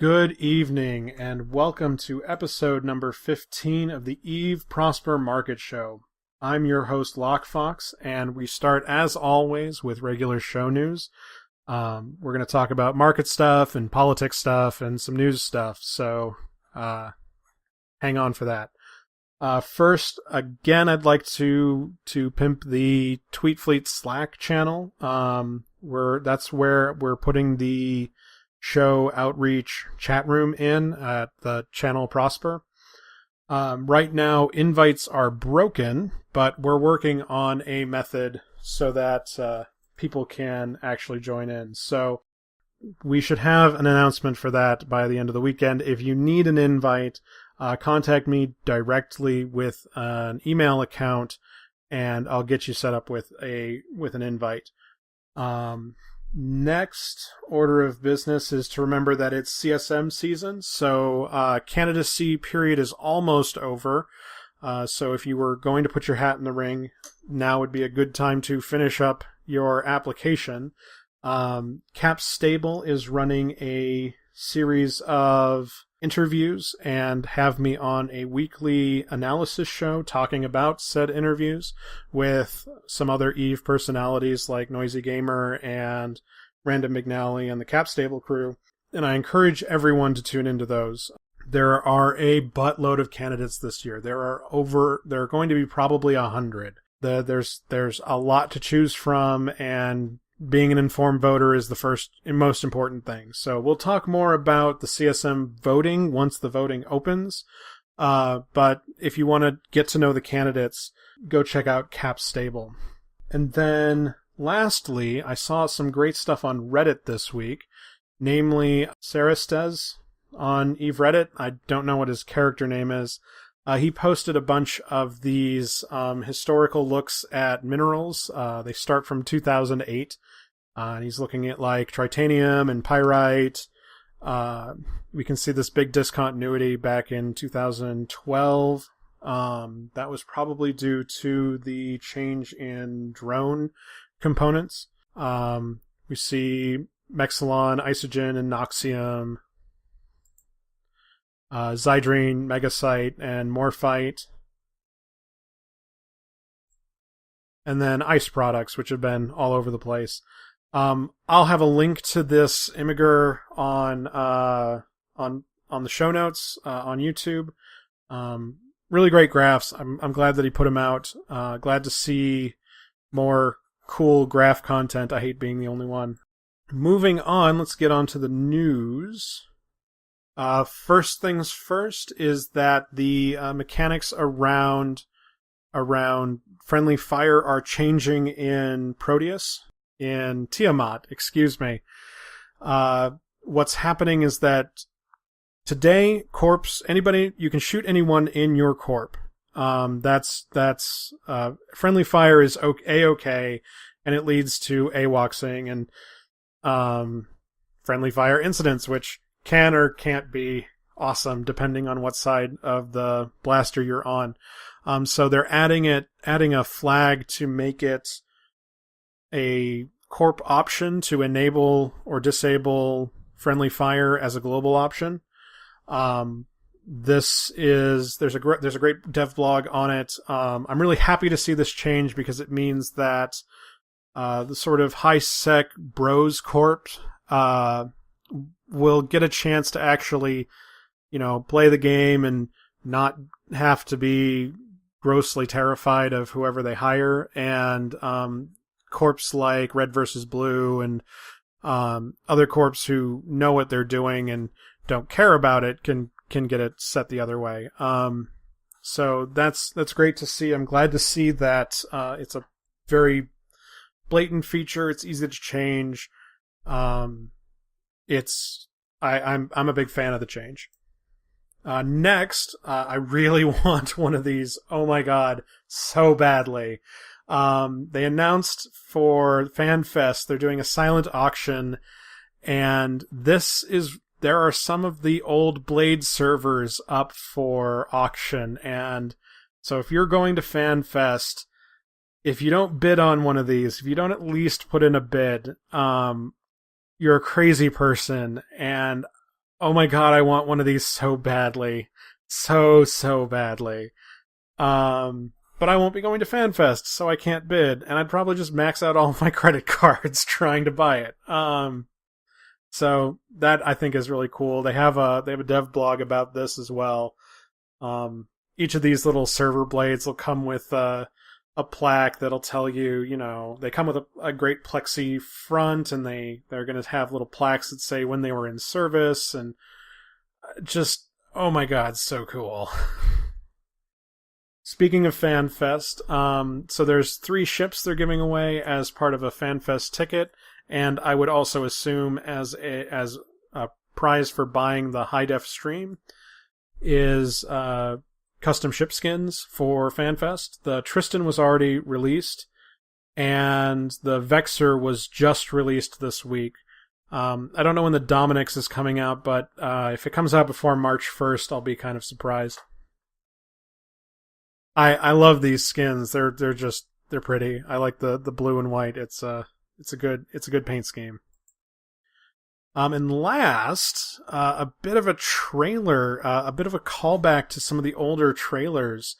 Good evening, and welcome to episode number 15 of the Eve Prosper Market Show. I'm your host, Lockefox, and we start, as always, with regular show news. We're going to talk about market stuff and politics stuff and some news stuff, so hang on for that. First, again, I'd like to pimp the Tweetfleet Slack channel. That's where we're putting the show outreach chat room in at the channel Prosper. Right now, invites are broken, but we're working on a method so that people can actually join in. So we should have an announcement for that by the end of the weekend. If you need an invite, contact me directly with an email account, and I'll get you set up with an invite. Next order of business is to remember that it's CSM season, so candidacy period is almost over. So if you were going to put your hat in the ring, now would be a good time to finish up your application. Cap Stable is running a series of interviews and have me on a weekly analysis show talking about said interviews with some other Eve personalities like Noisy Gamer and Random McNally and the Cap Stable crew. And I encourage everyone to tune into those. There are a buttload of candidates this year. There are going to be probably 100. There's a lot to choose from, and being an informed voter is the first and most important thing. So we'll talk more about the CSM voting once the voting opens. But if you want to get to know the candidates, go check out Cap Stable. And then lastly, I saw some great stuff on Reddit this week, namely Sarastes on Eve Reddit. I don't know what his character name is. He posted a bunch of these historical looks at minerals. They start from 2008. And he's looking at like tritanium and pyrite. We can see this big discontinuity back in 2012. That was probably due to the change in drone components. We see Mexilon, Isogen, and Noxium, Zydrine, Megasite, and Morphite. And then ice products, which have been all over the place. I'll have a link to this imager on the show notes on YouTube. Really great graphs. I'm glad that he put them out. Glad to see more cool graph content. I hate being the only one. Moving on, let's get on to the news. First things first is that the mechanics around friendly fire are changing in Proteus. In Tiamat, excuse me. What's happening is that today, anybody, you can shoot anyone in your corp. That's friendly fire is A-okay, and it leads to AWOXing and friendly fire incidents, which can or can't be awesome depending on what side of the blaster you're on. So they're adding a flag to make it a corp option to enable or disable friendly fire as a global option. There's a great dev blog on it. I'm really happy to see this change because it means that the sort of high sec bros corp will get a chance to actually, play the game and not have to be grossly terrified of whoever they hire. And corps like Red versus Blue and other corps who know what they're doing and don't care about it can get it set the other way. So that's great to see. I'm glad to see that it's a very blatant feature. It's easy to change. I'm a big fan of the change. Next, I really want one of these. Oh my god, so badly. They announced for FanFest they're doing a silent auction, and there are some of the old Blade servers up for auction, and so if you're going to FanFest, if you don't bid on one of these, if you don't at least put in a bid, you're a crazy person, and Oh my god, I want one of these so badly. So badly. But I won't be going to FanFest, so I can't bid, and I'd probably just max out all of my credit cards trying to buy it. So that I think is really cool. They have a dev blog about this as well. Each of these little server blades will come with a plaque that'll tell you, they come with a great plexi front, and they're going to have little plaques that say when they were in service, and just, oh my god, so cool. Speaking of FanFest, so there's 3 ships they're giving away as part of a FanFest ticket, and I would also assume as a prize for buying the high-def stream is custom ship skins for FanFest. The Tristan was already released, and the Vexor was just released this week. I don't know when the Dominix is coming out, but if it comes out before March 1st, I'll be kind of surprised. I love these skins. They're pretty. I like the blue and white. It's a good paint scheme. And last, a bit of a trailer, a bit of a callback to some of the older trailers.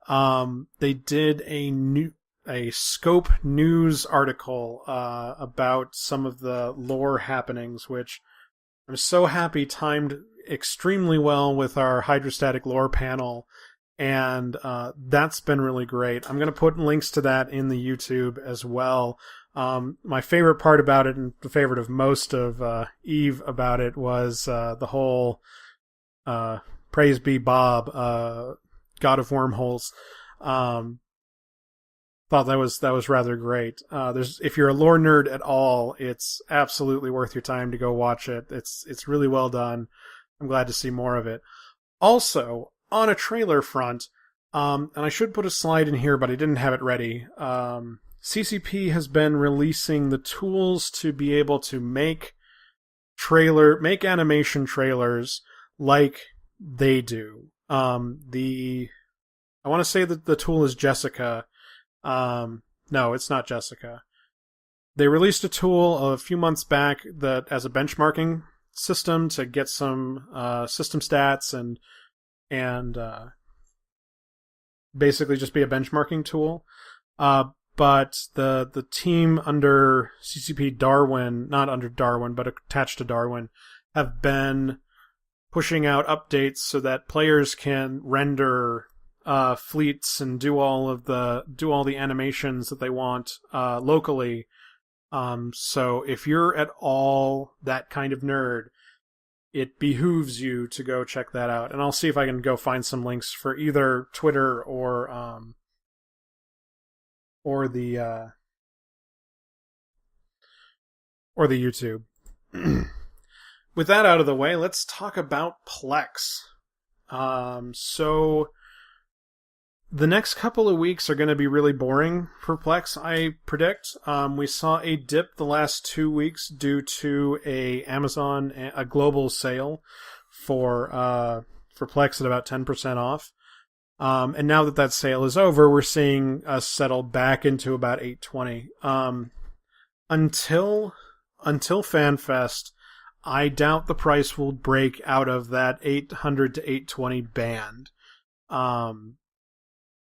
They did a Scope News article about some of the lore happenings, which I'm so happy timed extremely well with our hydrostatic lore panel. And that's been really great. I'm going to put links to that in the YouTube as well. My favorite part about it, and the favorite of most of Eve about it, was the whole praise be Bob, God of Wormholes. Thought that was rather great. If you're a lore nerd at all, it's absolutely worth your time to go watch it. It's really well done. I'm glad to see more of it. Also, on a trailer front, and I should put a slide in here, but I didn't have it ready. CCP has been releasing the tools to be able to make animation trailers like they do. I want to say that the tool is Jessica. No, it's not Jessica. They released a tool a few months back that as a benchmarking system to get some system stats and basically just be a benchmarking tool. But the team under CCP Darwin, not under Darwin, but attached to Darwin, have been pushing out updates so that players can render fleets and do all the animations that they want locally. So if you're at all that kind of nerd, it behooves you to go check that out. And I'll see if I can go find some links for either Twitter or the YouTube. With that out of the way, let's talk about Plex. So the next couple of weeks are going to be really boring for Plex, I predict. We saw a dip the last 2 weeks due to a global sale for Plex at about 10% off. And now that sale is over, we're seeing us settle back into about $820. Until FanFest, I doubt the price will break out of that $800 to $820 band.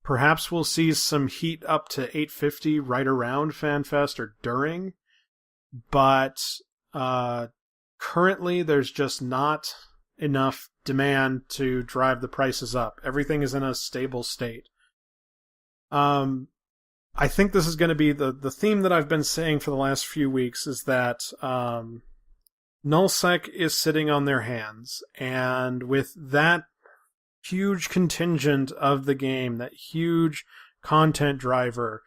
Perhaps we'll see some heat up to $850 right around FanFest or during, but currently there's just not enough demand to drive the prices up. Everything is in a stable state. I think this is going to be the theme that I've been saying for the last few weeks, is that nullsec is sitting on their hands, and with that huge contingent of the game, that huge content driver,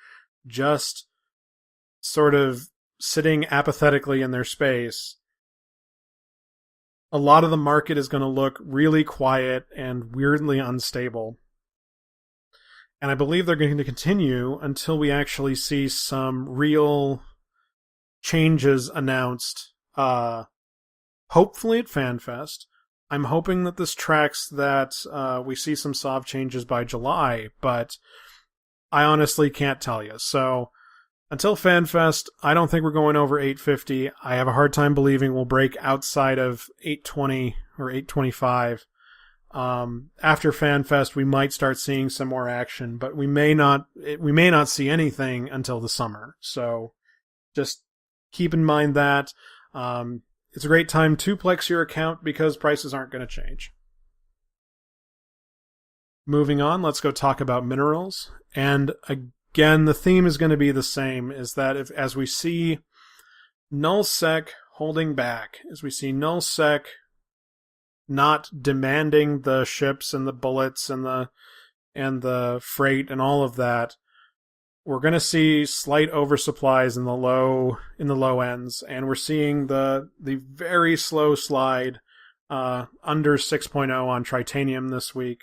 just sort of sitting apathetically in their space, a lot of the market is going to look really quiet and weirdly unstable. And I believe they're going to continue until we actually see some real changes announced, hopefully at FanFest. I'm hoping that this tracks that we see some SOV changes by July, but I honestly can't tell you. So Until FanFest, I don't think we're going over 850. I have a hard time believing we'll break outside of 820 or 825. After FanFest, we might start seeing some more action, but we may not see anything until the summer. So just keep in mind that it's a great time to Plex your account because prices aren't going to change. Moving on, let's go talk about minerals. And again, the theme is going to be the same, is that as we see nullsec holding back, as we see nullsec not demanding the ships and the bullets and the freight and all of that, we're going to see slight oversupplies in the low ends, and we're seeing the very slow slide under 6.0 on titanium this week.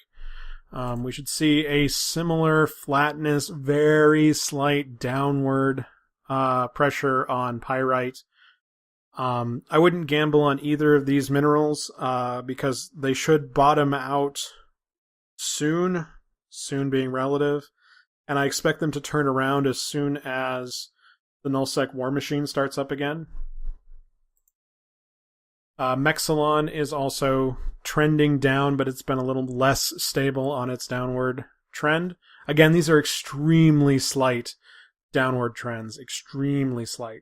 We should see a similar flatness, very slight downward pressure on pyrite. I wouldn't gamble on either of these minerals because they should bottom out soon being relative, and I expect them to turn around as soon as the nullsec war machine starts up again. Mexilon is also trending down, but it's been a little less stable on its downward trend. Again, these are extremely slight downward trends, extremely slight.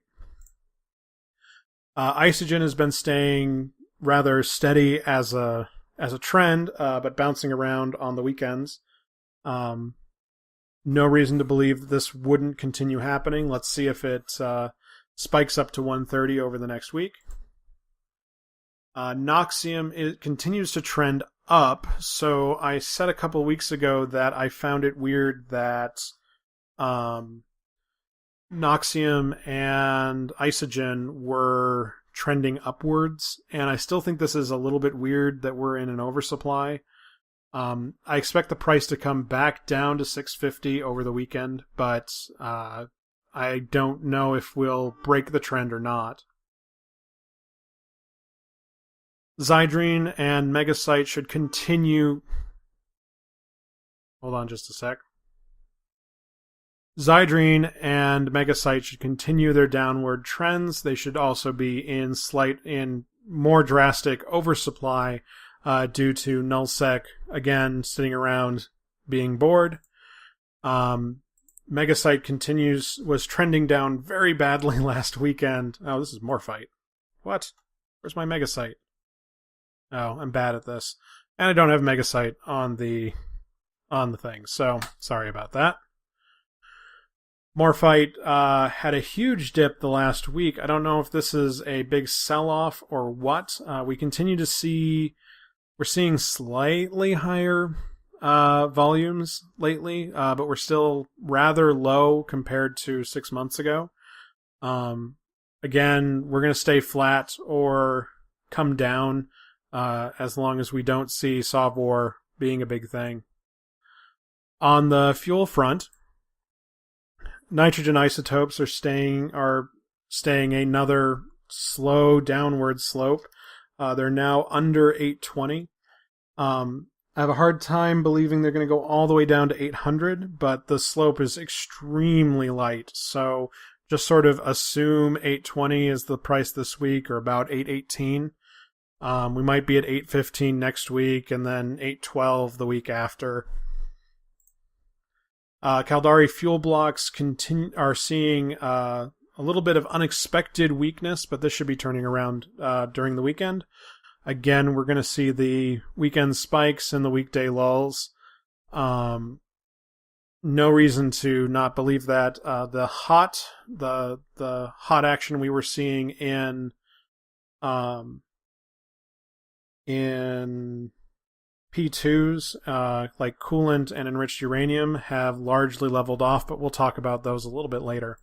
Isogen has been staying rather steady as a trend, but bouncing around on the weekends. No reason to believe that this wouldn't continue happening. Let's see if it spikes up to 130 over the next week. Noxium continues to trend up, so I said a couple weeks ago that I found it weird that Noxium and Isogen were trending upwards, and I still think this is a little bit weird that we're in an oversupply. I expect the price to come back down to 650 over the weekend, but I don't know if we'll break the trend or not. Zydrine and Megasite should continue. Hold on just a sec. Zydrine and Megasite should continue their downward trends. They should also be in more drastic oversupply due to nullsec again sitting around being bored. Megasite was trending down very badly last weekend. Oh, this is Morphite. What? Where's my Megasite? Oh, I'm bad at this. And I don't have Megasite on the thing, so sorry about that. Morphite had a huge dip the last week. I don't know if this is a big sell-off or what. We continue to we're seeing slightly higher volumes lately, but we're still rather low compared to 6 months ago. Again, we're going to stay flat or come down as long as we don't see Sovwar being a big thing. On the fuel front, nitrogen isotopes are staying another slow downward slope. They're now under 820. I have a hard time believing they're going to go all the way down to 800, but the slope is extremely light. So just sort of assume 820 is the price this week, or about 818. We might be at 815 next week, and then 812 the week after. Caldari fuel blocks are seeing a little bit of unexpected weakness, but this should be turning around during the weekend. Again, we're going to see the weekend spikes and the weekday lulls. No reason to not believe that. The hot action we were seeing in P2s, like coolant and enriched uranium, have largely leveled off, but we'll talk about those a little bit later.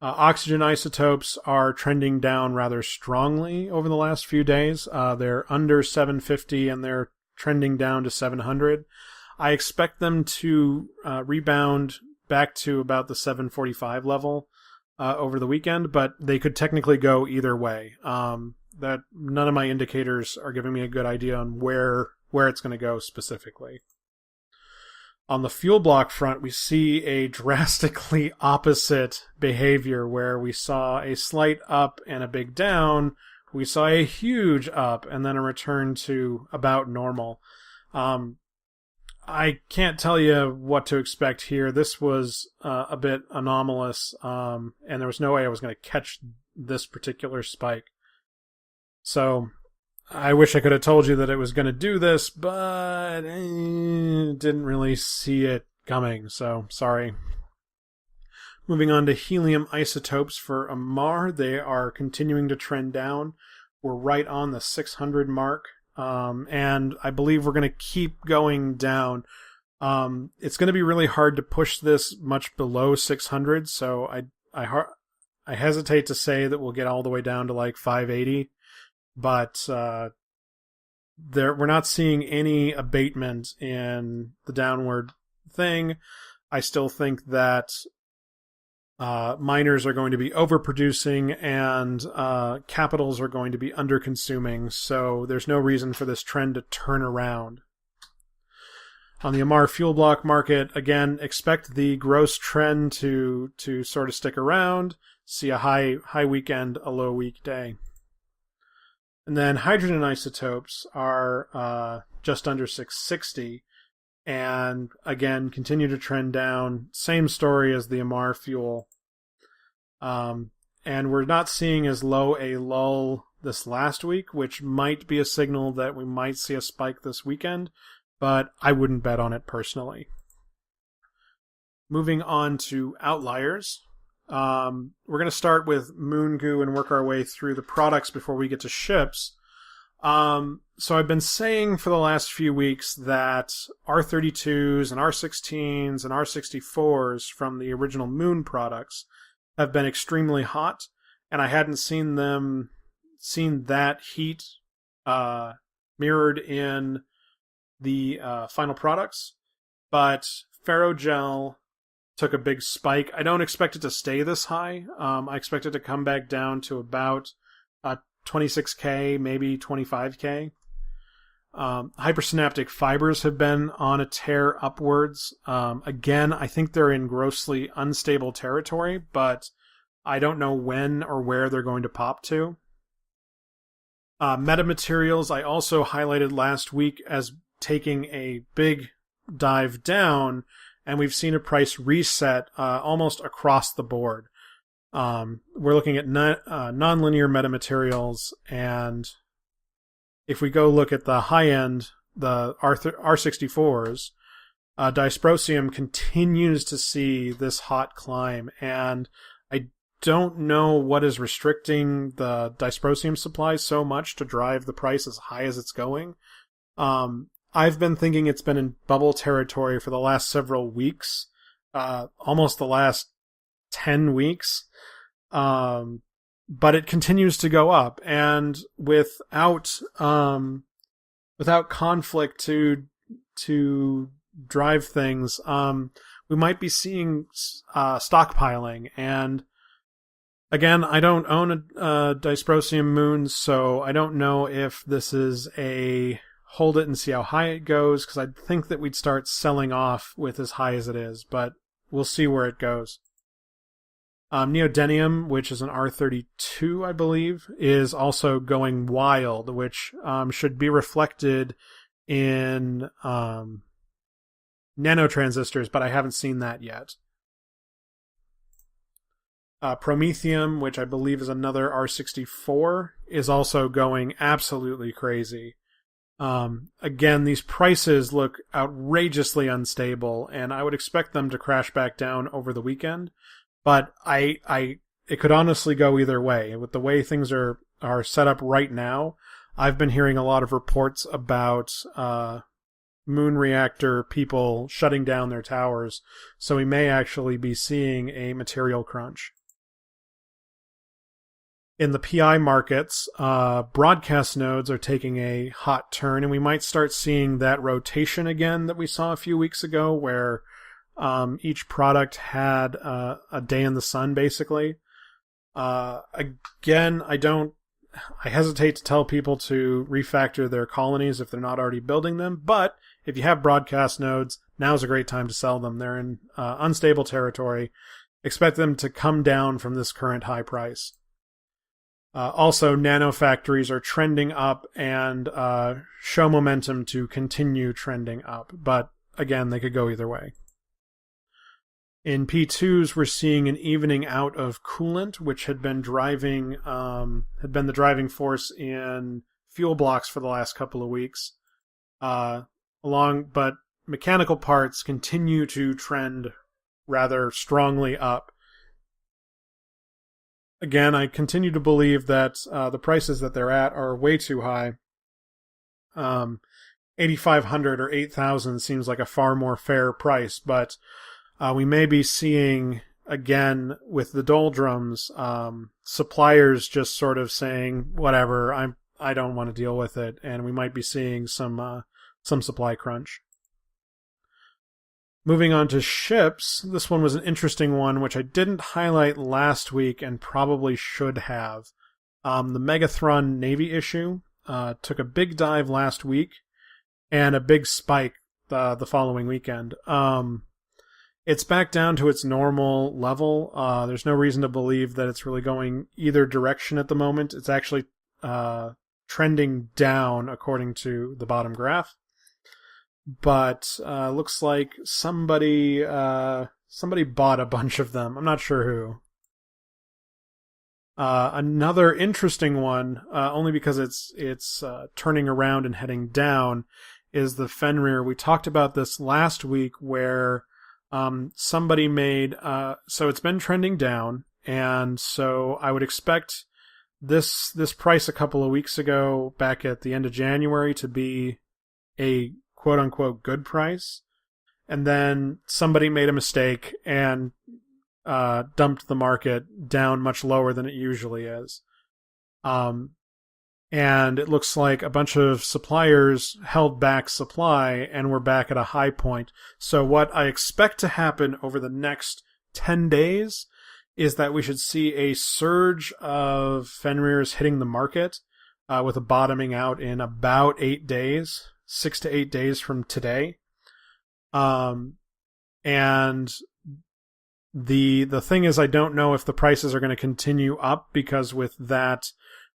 Oxygen isotopes are trending down rather strongly over the last few days. They're under 750 and they're trending down to 700. I expect them to rebound back to about the 745 level over the weekend, but they could technically go either way. That none of my indicators are giving me a good idea on where it's going to go specifically. On the fuel block front, we see a drastically opposite behavior where we saw a slight up and a big down. We saw a huge up and then a return to about normal. I can't tell you what to expect here. This was a bit anomalous, and there was no way I was going to catch this particular spike. So I wish I could have told you that it was going to do this, but didn't really see it coming, so sorry. Moving on to helium isotopes for Amar. They are continuing to trend down. We're right on the 600 mark, and I believe we're going to keep going down. It's going to be really hard to push this much below 600, so I hesitate to say that we'll get all the way down to like 580, but we're not seeing any abatement in the downward thing. I still think that miners are going to be overproducing and capitals are going to be underconsuming, so there's no reason for this trend to turn around. On the Amar fuel block market, again, expect the gross trend to sort of stick around, see a high weekend, a low weekday. And then hydrogen isotopes are just under 660, and again, continue to trend down. Same story as the Amar fuel. And we're not seeing as low a lull this last week, which might be a signal that we might see a spike this weekend, but I wouldn't bet on it personally. Moving on to outliers. We're going to start with Moon Goo and work our way through the products before we get to ships. So I've been saying for the last few weeks that R32s and R16s and R64s from the original Moon products have been extremely hot, and I hadn't seen that heat mirrored in the final products. But Ferrogel took a big spike. I don't expect it to stay this high. I expect it to come back down to about 26K, maybe 25K. Hypersynaptic fibers have been on a tear upwards. Again, I think they're in grossly unstable territory, but I don't know when or where they're going to pop to. Metamaterials I also highlighted last week as taking a big dive down, and we've seen a price reset almost across the board. We're looking at nonlinear metamaterials, and if we go look at the high end, the R64s, dysprosium continues to see this hot climb, and I don't know what is restricting the dysprosium supply so much to drive the price as high as it's going. I've been thinking it's been in bubble territory for the last several weeks, almost the last 10 weeks. But it continues to go up, and without conflict to drive things, we might be seeing stockpiling. And again, I don't own a dysprosium Moon, so I don't know if this is a hold it and see how high it goes, because I think that we'd start selling off with as high as it is, but we'll see where it goes. Neodymium, which is an R32, I believe, is also going wild, which should be reflected in nanotransistors, but I haven't seen that yet. Promethium, which I believe is another R64, is also going absolutely crazy. Again, these prices look outrageously unstable, and I would expect them to crash back down over the weekend. But it could honestly go either way. With the way things are set up right now, I've been hearing a lot of reports about moon reactor people shutting down their towers, so we may actually be seeing a material crunch. In the PI markets, broadcast nodes are taking a hot turn, and we might start seeing that rotation again that we saw a few weeks ago, where each product had a day in the sun, basically. Again, I don't I hesitate to tell people to refactor their colonies if they're not already building them, but if you have broadcast nodes, now's a great time to sell them. They're in unstable territory. Expect them to come down from this current high price. Also, nano factories are trending up and show momentum to continue trending up, but again, they could go either way. In P2s, we're seeing an evening out of coolant, which had been the driving force in fuel blocks for the last couple of weeks. But mechanical parts continue to trend rather strongly up. Again, I continue to believe that the prices that they're at are way too high. 8,500 or 8,000 seems like a far more fair price, but we may be seeing, again, with the doldrums, suppliers just sort of saying, whatever, I don't want to deal with it, and we might be seeing some supply crunch. Moving on to ships, this one was an interesting one, which I didn't highlight last week and probably should have. The Megathron Navy issue took a big dive last week and a big spike the following weekend. It's back down to its normal level. There's no reason to believe that it's really going either direction at the moment. It's actually trending down according to the bottom graph. But looks like somebody bought a bunch of them. I'm not sure who. Another interesting one, only because it's turning around and heading down, is the Fenrir. We talked about this last week where somebody made so it's been trending down, and so I would expect this price a couple of weeks ago, back at the end of January, to be a quote-unquote good price, and then somebody made a mistake and dumped the market down much lower than it usually is. And it looks like a bunch of suppliers held back supply, and we're back at a high point. So what I expect to happen over the next 10 days is that we should see a surge of Fenrirs hitting the market, with a bottoming out in about 8 days. 6 to 8 days from today. And the thing is, I don't know if the prices are going to continue up, because with that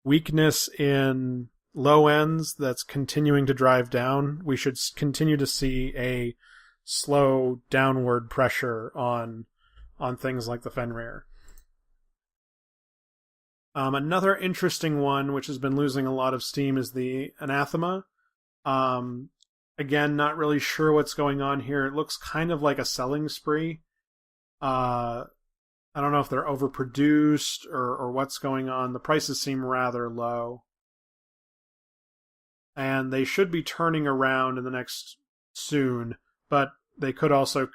weakness in low ends that's continuing to drive down, we should continue to see a slow downward pressure on things like the Fenrir. Another interesting one, which has been losing a lot of steam, is the Anathema. Again, not really sure what's going on here. It looks kind of like a selling spree. I don't know if they're overproduced or what's going on. The prices seem rather low. And they should be turning around in the next soon, but they could also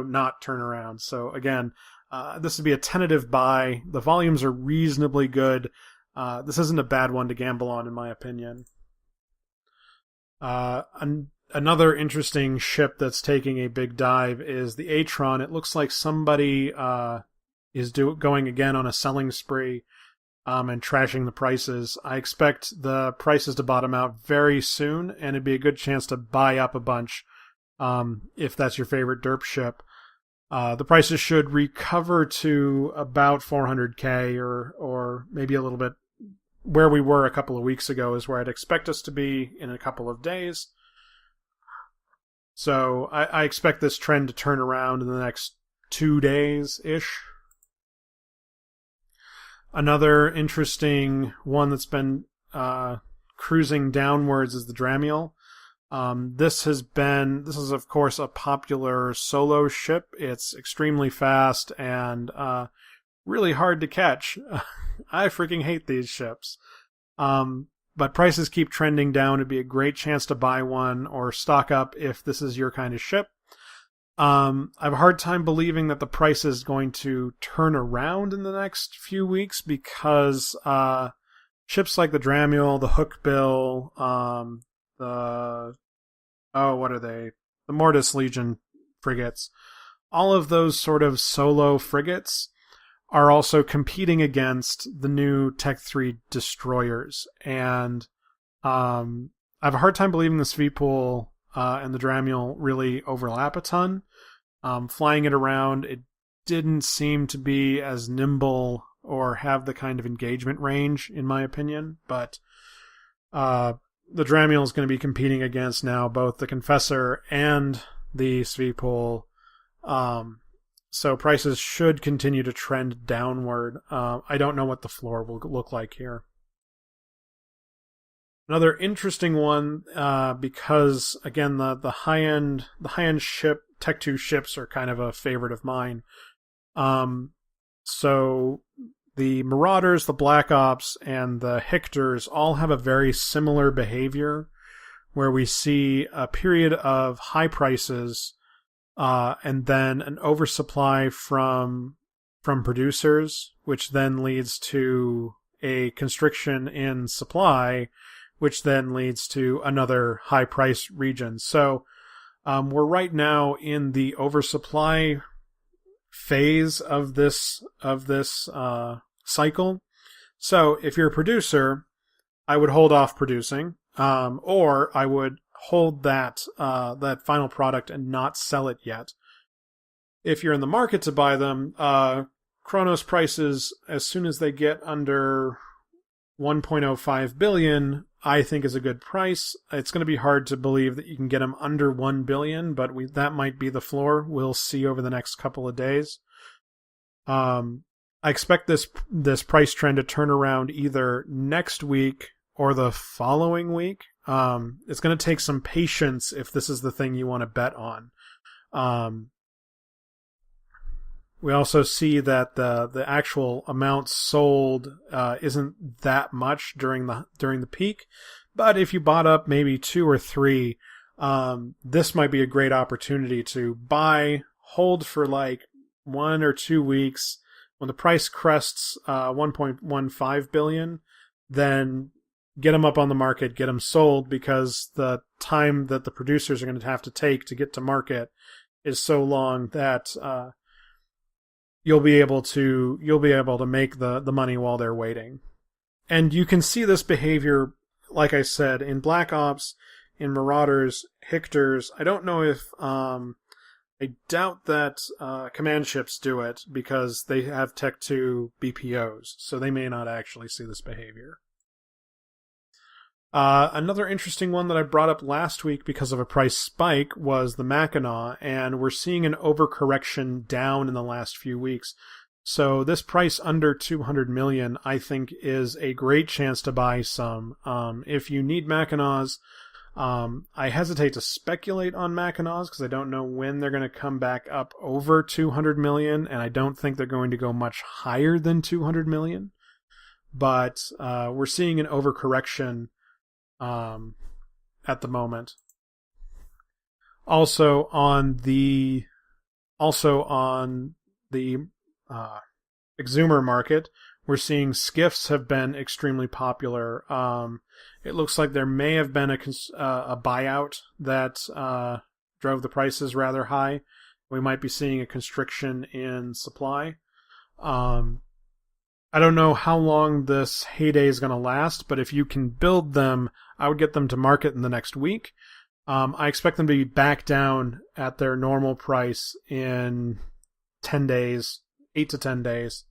not turn around. So again, this would be a tentative buy. The volumes are reasonably good. This isn't a bad one to gamble on, in my opinion. Another interesting ship that's taking a big dive is the Atron. It looks like somebody is going again on a selling spree and trashing the prices. I expect the prices to bottom out very soon, and it'd be a good chance to buy up a bunch if that's your favorite derp ship. The prices should recover to about 400k or maybe a little bit. Where we were a couple of weeks ago is where I'd expect us to be in a couple of days. So I expect this trend to turn around in the next 2 days-ish. Another interesting one that's been cruising downwards is the Dramiel. This is of course a popular solo ship. It's extremely fast and really hard to catch. I freaking hate these ships. But prices keep trending down. It'd be a great chance to buy one or stock up if this is your kind of ship. I have a hard time believing that the price is going to turn around in the next few weeks, because ships like the Dramiel, the Hookbill, what are they? The Mortis Legion frigates. All of those sort of solo frigates are also competing against the new Tech 3 destroyers. And I have a hard time believing the Sweetpool and the Dramule really overlap a ton. Flying it around, it didn't seem to be as nimble or have the kind of engagement range, in my opinion. But the Dramule is going to be competing against now both the Confessor and the Sweetpool. So prices should continue to trend downward. I don't know what the floor will look like here. Another interesting one, because again the high end ship Tech 2 ships are kind of a favorite of mine. So the Marauders, the Black Ops, and the Hictors all have a very similar behavior, where we see a period of high prices, and then an oversupply from producers, which then leads to a constriction in supply, which then leads to another high price region. So we're right now in the oversupply phase of this cycle. So if you're a producer, I would hold off producing, or I would hold that final product and not sell it yet. If you're in the market to buy them, Chronos prices, as soon as they get under 1.05 billion, I think is a good price. It's going to be hard to believe that you can get them under 1 billion, but that might be the floor. We'll see over the next couple of days. I expect this price trend to turn around either next week or the following week. It's going to take some patience if this is the thing you want to bet on. We also see that the actual amount sold isn't that much during the peak, but if you bought up maybe 2 or 3, this might be a great opportunity to buy, hold for like 1 or 2 weeks. When the price crests 1.15 billion, then get them up on the market, get them sold, because the time that the producers are going to have to take to get to market is so long that you'll be able to make the money while they're waiting. And you can see this behavior, like I said, in Black Ops, in Marauders, Hictors. I don't know if I doubt that command ships do it, because they have Tech 2 BPOs, so they may not actually see this behavior. Another interesting one that I brought up last week because of a price spike was the Mackinac, and we're seeing an overcorrection down in the last few weeks. So this price under 200 million, I think, is a great chance to buy some. If you need Mackinacs, I hesitate to speculate on Mackinacs because I don't know when they're going to come back up over 200 million, and I don't think they're going to go much higher than 200 million. But we're seeing an overcorrection at the moment. Also on the Exumer market, we're seeing skiffs have been extremely popular. It looks like there may have been a buyout that drove the prices rather high. We might be seeing a constriction in supply. I don't know how long this heyday is going to last, but if you can build them, I would get them to market in the next week. I expect them to be back down at their normal price in 10 days, 8 to 10 days.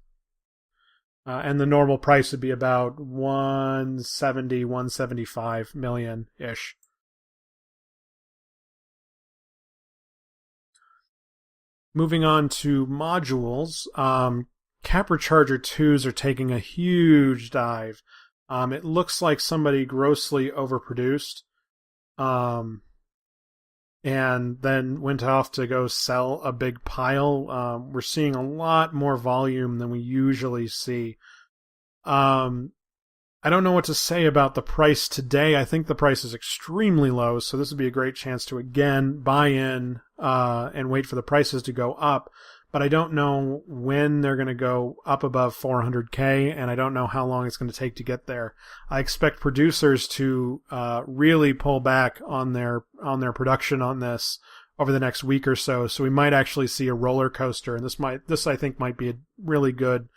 And the normal price would be about 170, 175 million-ish. Moving on to modules, Capra Charger 2s are taking a huge dive. It looks like somebody grossly overproduced, and then went off to go sell a big pile. We're seeing a lot more volume than we usually see. I don't know what to say about the price today. I think the price is extremely low, so this would be a great chance to again buy in and wait for the prices to go up. But I don't know when they're going to go up above 400K, and I don't know how long it's going to take to get there. I expect producers to really pull back on their production on this over the next week or so. So we might actually see a roller coaster, and this I think might be a really good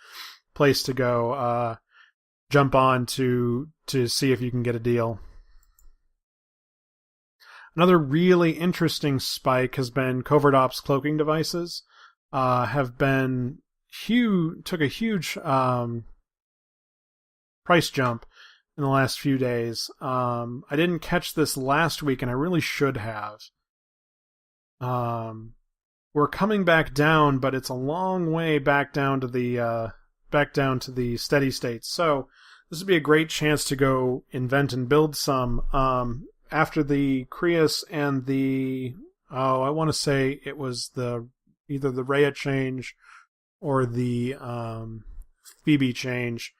place to go jump on to see if you can get a deal. Another really interesting spike has been covert ops cloaking devices. Took a huge price jump in the last few days. I didn't catch this last week, and I really should have. We're coming back down, but it's a long way back down to the steady state. So this would be a great chance to go invent and build some. After the Creus and the I want to say it was either the Rhea change or the Phoebe change.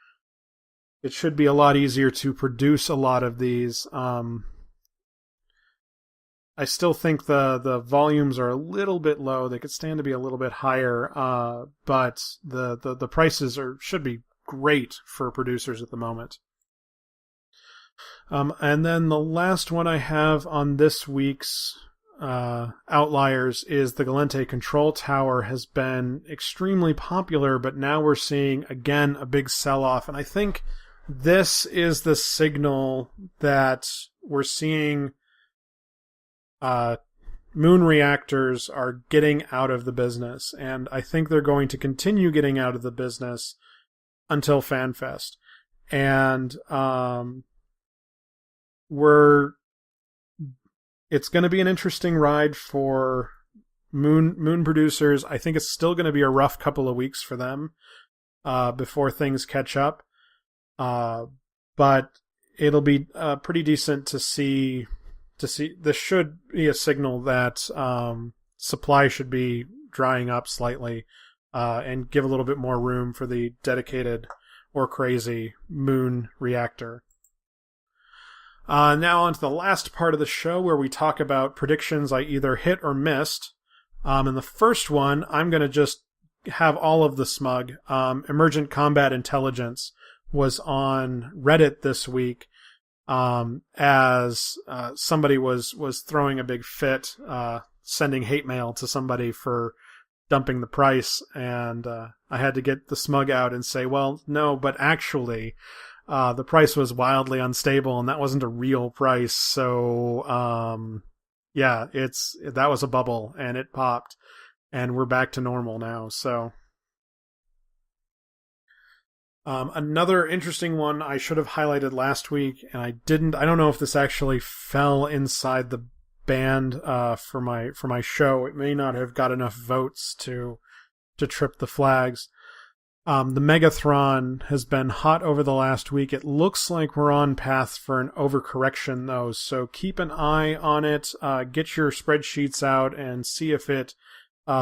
It should be a lot easier to produce a lot of these. I still think the volumes are a little bit low. They could stand to be a little bit higher, but the prices should be great for producers at the moment. And then the last one I have on this week's outliers is the Galente Control Tower has been extremely popular, but now we're seeing, again, a big sell-off. And I think this is the signal that we're seeing moon reactors are getting out of the business. And I think they're going to continue getting out of the business until FanFest. And it's going to be an interesting ride for moon producers. I think it's still going to be a rough couple of weeks for them before things catch up. But it'll be pretty decent to see. This should be a signal that supply should be drying up slightly and give a little bit more room for the dedicated or crazy moon reactor. Now on to the last part of the show where we talk about predictions I either hit or missed. And the first one, I'm going to just have all of the smug. Emergent Combat Intelligence was on Reddit this week as somebody was throwing a big fit, sending hate mail to somebody for dumping the price. And I had to get the smug out and say, well, no, but actually the price was wildly unstable, and that wasn't a real price. So, that was a bubble, and it popped, and we're back to normal now. So, another interesting one I should have highlighted last week, and I didn't. I don't know if this actually fell inside the band for my show. It may not have got enough votes to trip the flags. The Megathron has been hot over the last week. It looks like we're on path for an overcorrection, though, so keep an eye on it. Get your spreadsheets out and see if it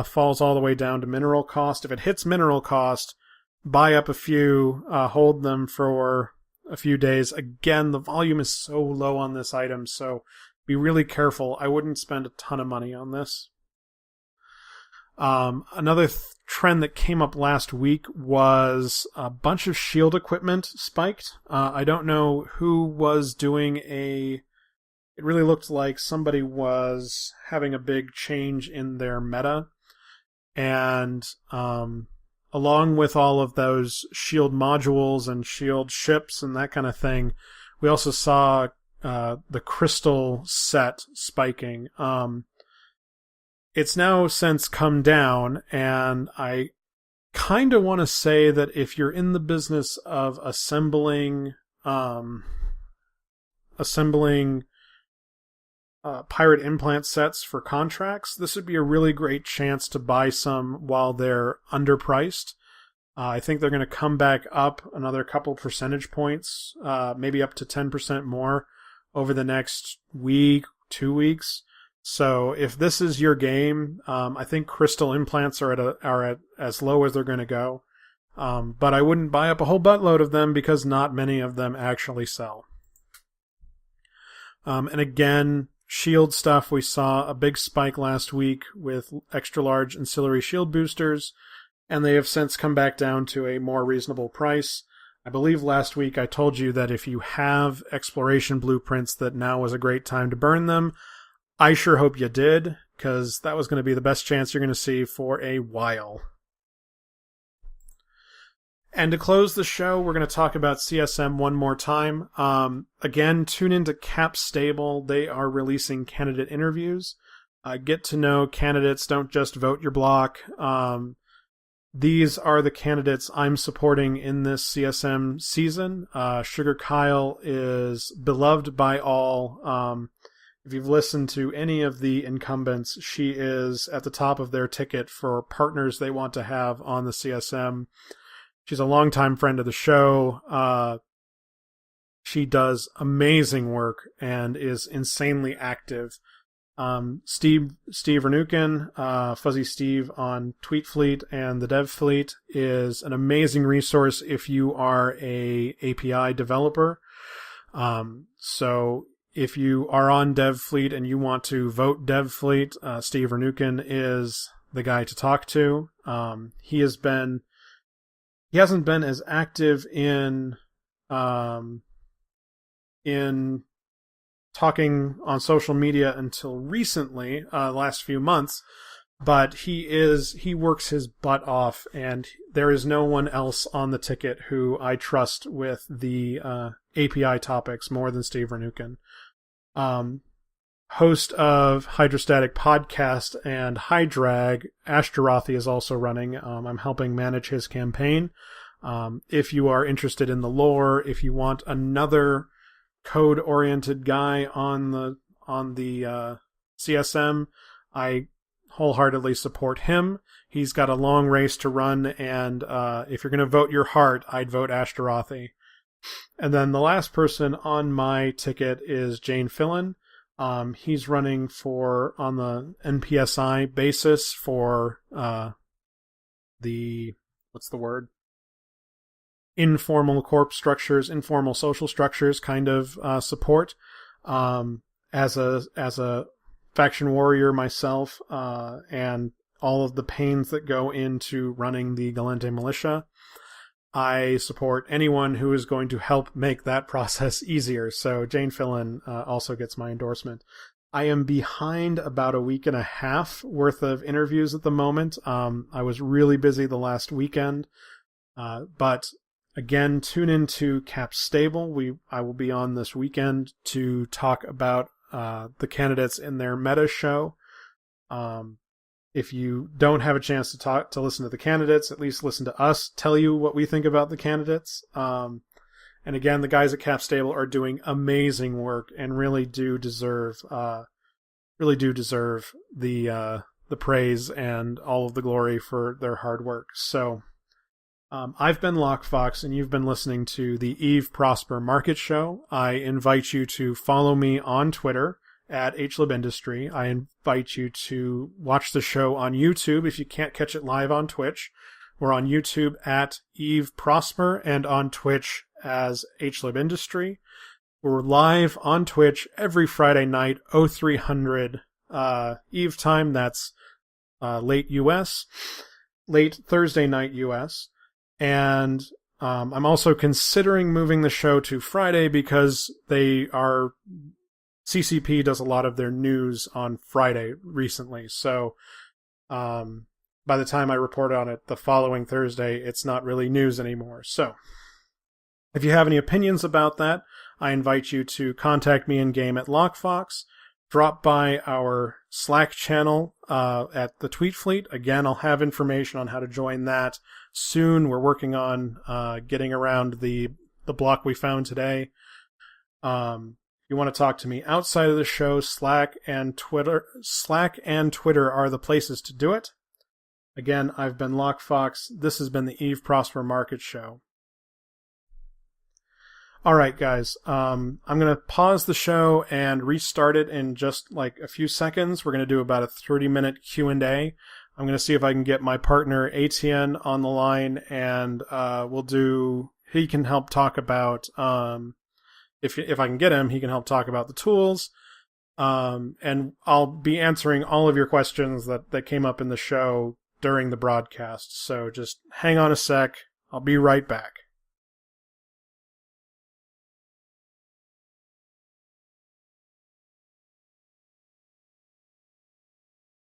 falls all the way down to mineral cost. If it hits mineral cost, buy up a few, hold them for a few days. Again, the volume is so low on this item, so be really careful. I wouldn't spend a ton of money on this. Another trend that came up last week was a bunch of shield equipment spiked. I don't know who was doing it really looked like somebody was having a big change in their meta. And along with all of those shield modules and shield ships and that kind of thing, we also saw the crystal set spiking. It's now since come down, and I kind of want to say that if you're in the business of assembling pirate implant sets for contracts, this would be a really great chance to buy some while they're underpriced. I think they're going to come back up another couple percentage points, maybe up to 10% more over the next week, 2 weeks. So if this is your game, I think crystal implants are at as low as they're going to go. But I wouldn't buy up a whole buttload of them because not many of them actually sell. And again, shield stuff, we saw a big spike last week with extra large ancillary shield boosters, and they have since come back down to a more reasonable price. I believe last week I told you that if you have exploration blueprints that now was a great time to burn them. I sure hope you did, because that was going to be the best chance you're going to see for a while. And to close the show, we're going to talk about CSM one more time. Again, tune into Cap Stable. They are releasing candidate interviews. Get to know candidates. Don't just vote your block. These are the candidates I'm supporting in this CSM season. Sugar Kyle is beloved by all. If you've listened to any of the incumbents, she is at the top of their ticket for partners they want to have on the CSM. She's a longtime friend of the show. She does amazing work and is insanely active. Steve Vernukin, Fuzzy Steve on Tweetfleet and the Devfleet is an amazing resource if you are a API developer. So if you are on Devfleet and you want to vote Devfleet, Steve Vernukin is the guy to talk to. He hasn't been as active in talking on social media until recently, last few months, but he works his butt off, and there is no one else on the ticket who I trust with the API topics more than Steve Vernukin. Host of Hydrostatic Podcast and Hydrag, Ashtarothi is also running. I'm helping manage his campaign. If you are interested in the lore, if you want another code-oriented guy on the CSM, I wholeheartedly support him. He's got a long race to run, and if you're going to vote your heart, I'd vote Ashtarothi. And then the last person on my ticket is Jane Fillon. He's running on the NPSI basis for informal corp structures, informal social structures kind of support. As a faction warrior myself, and all of the pains that go into running the Galente militia, I support anyone who is going to help make that process easier. So Jane Fillon also gets my endorsement. I am behind about a week and a half worth of interviews at the moment. I was really busy the last weekend, but again, tune into Cap Stable. I will be on this weekend to talk about the candidates in their meta show. If you don't have a chance to listen to the candidates, at least listen to us tell you what we think about the candidates. And again, the guys at Cap Stable are doing amazing work and really do deserve the praise and all of the glory for their hard work. So I've been Lockefox, and you've been listening to the Eve Prosper Market Show. I invite you to follow me on Twitter at HLibIndustry. I invite you to watch the show on YouTube if you can't catch it live on Twitch. We're on YouTube at Eve Prosper and on Twitch as HLibIndustry. We're live on Twitch every Friday night, 0300 Eve time. That's late US, late Thursday night US. And I'm also considering moving the show to Friday because CCP does a lot of their news on Friday recently. So by the time I report on it the following Thursday, it's not really news anymore. So if you have any opinions about that, I invite you to contact me in game at Lockefox. Drop by our Slack channel at the Tweetfleet. Again, I'll have information on how to join that soon. We're working on getting around the block we found today. If you want to talk to me outside of the show, Slack and Twitter are the places to do it. Again, I've been Lockefox. This has been the Eve Prosper Market Show. All right, guys. I'm going to pause the show and restart it in just like a few seconds. We're going to do about a 30-minute Q&A. I'm going to see if I can get my partner ATN on the line, and he can help talk about, if I can get him, he can help talk about the tools. And I'll be answering all of your questions that came up in the show during the broadcast. So just hang on a sec. I'll be right back.